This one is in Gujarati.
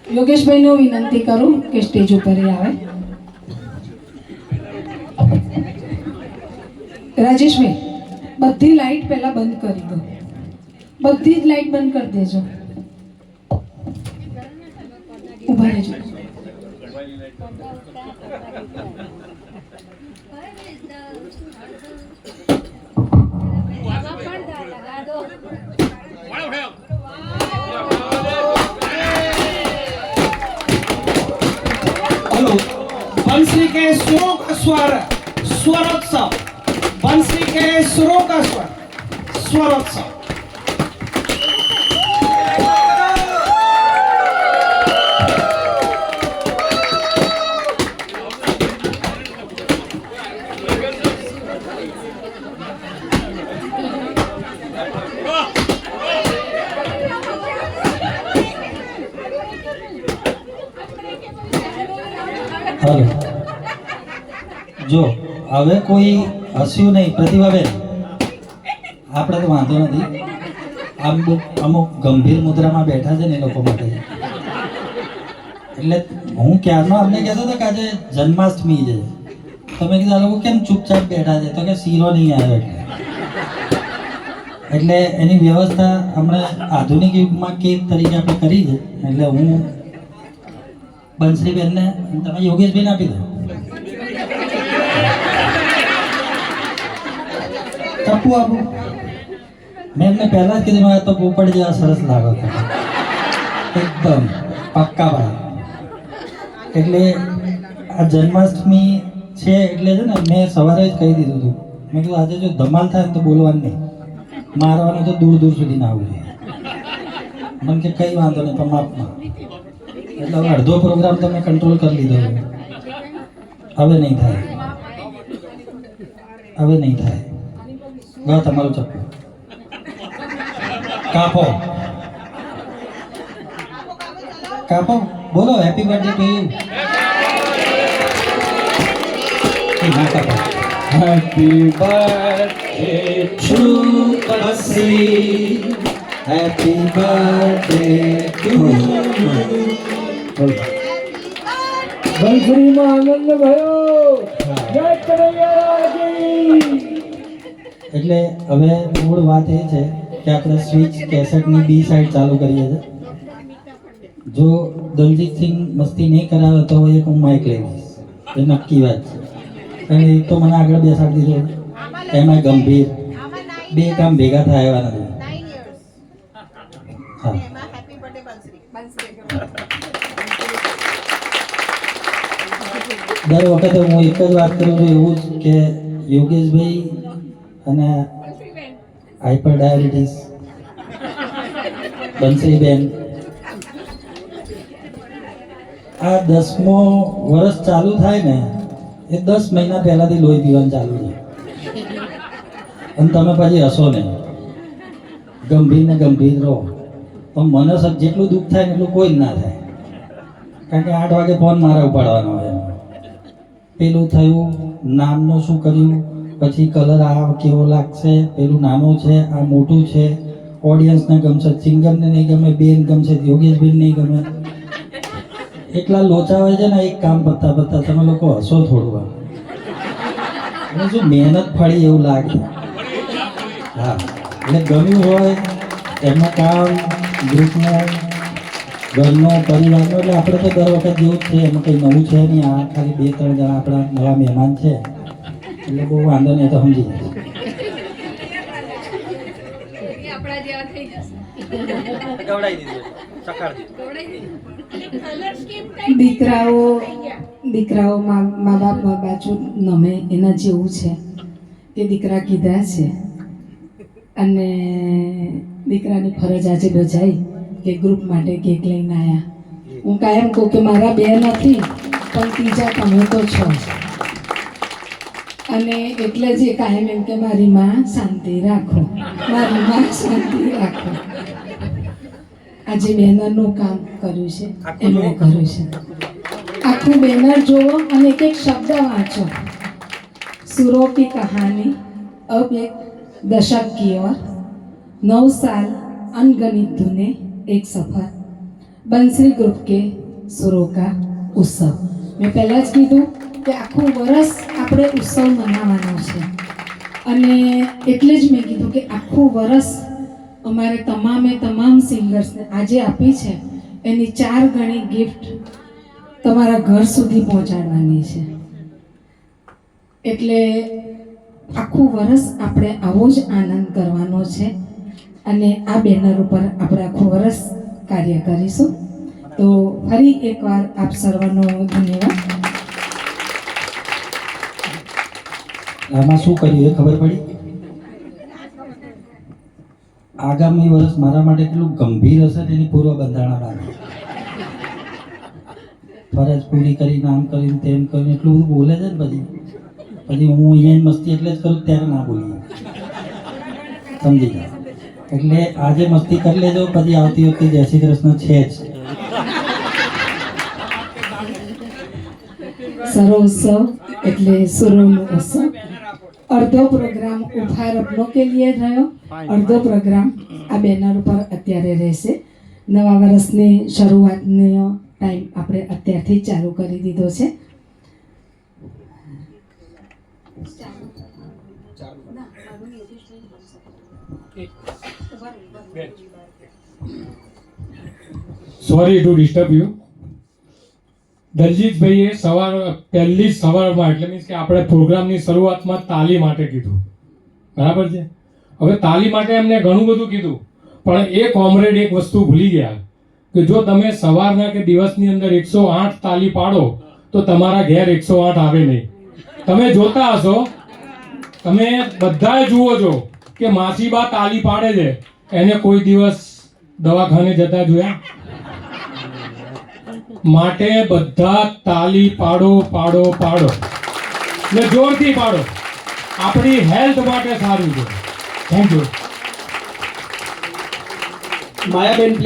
યોગેશભાઈને હું વિનંતી કરું કે સ્ટેજ ઉપર આવે. રાજેશભાઈ, બધી લાઈટ પહેલા બંધ કરી દો. બધી જ લાઈટ બંધ કરી દેજો. ઊભા રહેજો. बंसरी के सुरों का स्वर स्वरोत्सव. बंसरी के सुरों का स्वर स्वरोत्सव. हेलो जो હવે કોઈ હસ્યું નહીં પ્રતિભાબેન, આપણે તો વાંધો નથી. અમુક ગંભીર મુદ્રામાં બેઠા છે ને એ લોકો માટે. એટલે હું ક્યારનો અમને કહેતો હતો કે આજે જન્માષ્ટમી છે. તમે કીધું આ લોકો કેમ ચૂપચાપ બેઠા છે? તો કે શીરો નહીં આવ્યો એટલે એની વ્યવસ્થા હમણાં આધુનિક યુગમાં કેક તરીકે આપણે કરી છે. એટલે હું બંસરીબેનને તમે યોગેશભાઈને આપી દો. ટપ્પુ આપું. મેં એમને પહેલાં જ કીધું તો પોપટ જેવા સરસ લાગો છો એકદમ પાક્કા ભાઈ. એટલે આ જન્માષ્ટમી છે એટલે છે ને મેં સવારે જ કહી દીધું હતું. મેં કીધું આજે જો ધમાલ થાય ને તો બોલવાનું નહીં, મારવાનું તો દૂર દૂર સુધી ના આવવું જોઈએ. મને કે કંઈ વાંધો નહીં પણ માપમાં. એટલે હવે અડધો પ્રોગ્રામ તમે કંટ્રોલ કરી લીધો. હવે નહીં થાય, હવે નહીં થાય. ગયો તમારું ચપ્પુ કાપો કાપો. બોલો હેપી બર્થડે ટુ યુ. ના કાપો. Happy birthday to Bansari. Happy birthday to બંસરીમાં આનંદ ભયો. જય કનૈયાજી. એટલે હવે મૂળ વાત એ છે કે આપણે સ્વિચ કેસેટની બી સાઈડ ચાલુ કરીએ છીએ. જો દલજીત સિંહ મસ્તી નહીં કરાવે તો એક હું માઇક લઈ લઈશ, એ નક્કી વાત છે. અને એક તો મને આગળ બેસાડી દીધો, એમાં ગંભીર બે કામ ભેગા થાય એવા નથી. હા, દર વખતે હું એક જ વાત કરું છું એવું જ કે યોગેશભાઈ અને હાઇપર ડાયાબિટીસ બંસરીબેન આ 10મો વર્ષ ચાલુ થાય ને એ 10 મહિના પહેલાથી લોહી પીવાનું ચાલુ છે. અને તમે પછી હસો નહીં, ગંભીર ને ગંભીર રહો. પણ મને જેટલું દુઃખ થાય ને એટલું કોઈ જ ના થાય. કારણ કે 8 વાગે ફોન મારે ઉપાડવાનો હોય. પેલું થયું, નામનું શું કર્યું, પછી કલર આ કેવો લાગશે, પેલું નાનું છે આ મોટું છે, ઓડિયન્સને ગમશે, સિંગરને નહીં ગમે, બેન ગમશે, યોગેશભાઈને નહીં ગમે. એટલા લોચા હોય છે ને. એક કામ પતા તમે લોકો હસો થોડું. એટલે શું મહેનત ફળી એવું લાગે. હા, એટલે ગમ્યું હોય એમનું કામ, ગ્રુપનું, ઘરનું, પરિવારનું. એટલે આપણે તો દર વખત જેવું જ છે, એમાં કંઈ નવું છે નહીં. આ ખાલી 2-3 જણા આપણા નવા મહેમાન છે એટલે બહુ વાંધો નહીં, તો સમજી દીકરાઓ મા બાપ બાજુ નમે એના જેવું છે કે દીકરા કીધા છે અને દીકરાની ફરજ આજે બજાઈ કે ગ્રુપ માટે કેક લઈને આવ્યા. હું કાયમ કહું કે મારા બે નથી પણ ત્રીજા તમે તો છો. અને એટલે જ એ કાયમ એમ કે મારી માં શાંતિ રાખો, મારી માં શાંતિ રાખો. આજે બેનરનું કામ કર્યું છે એમણે કર્યું છે. આખું બેનર જુઓ અને એક એક શબ્દ વાંચો. सुरों की कहानी अब एक दशक की ओर, 9 साल अनगणित धुने एक सफर. બંસરી ગ્રુપ કે સુરો કા ઉત્સવ. મેં પહેલાં જ કીધું કે આખું વરસ આપણે ઉત્સવ મનાવવાનો છે અને એટલે જ મેં કીધું કે આખું વરસ અમારે તમામ સિંગર્સને આજે આપી છે એની 4 ગણી ગિફ્ટ તમારા ઘર સુધી પહોંચાડવાની છે. એટલે આખું વરસ આપણે આવો જ આનંદ કરવાનો છે અને આ બેનર ઉપર આપણે આખું વરસ કાર્ય કરીશું. તો ફરી એકવાર આપ સર્વનો ધન્યવાદ. આમાં શું કર્યું એ ખબર પડી? આગામી વર્ષ મારા માટે કેટલું ગંભીર હશે તેની પૂર્વ બંધારણા બાકી. ફરજ પૂરી કરીને આમ કરીને તેમ કરીને એટલું બધું બોલે છે ને પછી હું અહીંયા મસ્તી એટલે જ કરું ત્યારે ના બોલીએ, સમજી જાઓ. એટલે આજે મસ્તી કરી લેજો, પછી આવતી વખતે જય શ્રી કૃષ્ણ છે જ. સરોત્સવ એટલે સુરોનો ઉત્સવ. અડધો પ્રોગ્રામ ઉપહાર अपनों के लिए રહ્યો, અડધો પ્રોગ્રામ આ બેનર ઉપર અત્યારે રહેશે. નવા વર્ષની શરૂઆતનો ટાઈમ આપણે અત્યારથી જ ચાલુ કરી દીધો છે. Sorry to disturb you. દલજીતભાઈએ પહેલી જ સવારમાં એટલે મીન્સ કે આપણે પ્રોગ્રામની શરૂઆતમાં તાલી માટે કીધું, બરાબર છે. હવે તાલી માટે એમને ઘણું બધું કીધું, પણ એ કોમરેડ એક વસ્તુ ભૂલી ગયા કે જો તમે સવારના કે દિવસની અંદર 108 તાલી પાડો તો તમારા ઘેર 108 આવે નહીં. તમે જોતા હશો, તમે બધા જુઓ છો કે માસીબા તાલી પાડે છે, એને કોઈ દિવસ દવાખાને જતા જોયા? માટે બધા તાલી પાડો પાડો પાડો ને જોરથી પાડો, આપણી હેલ્થ માટે સારું છે. Thank you. માયાબેન પ્લીઝ.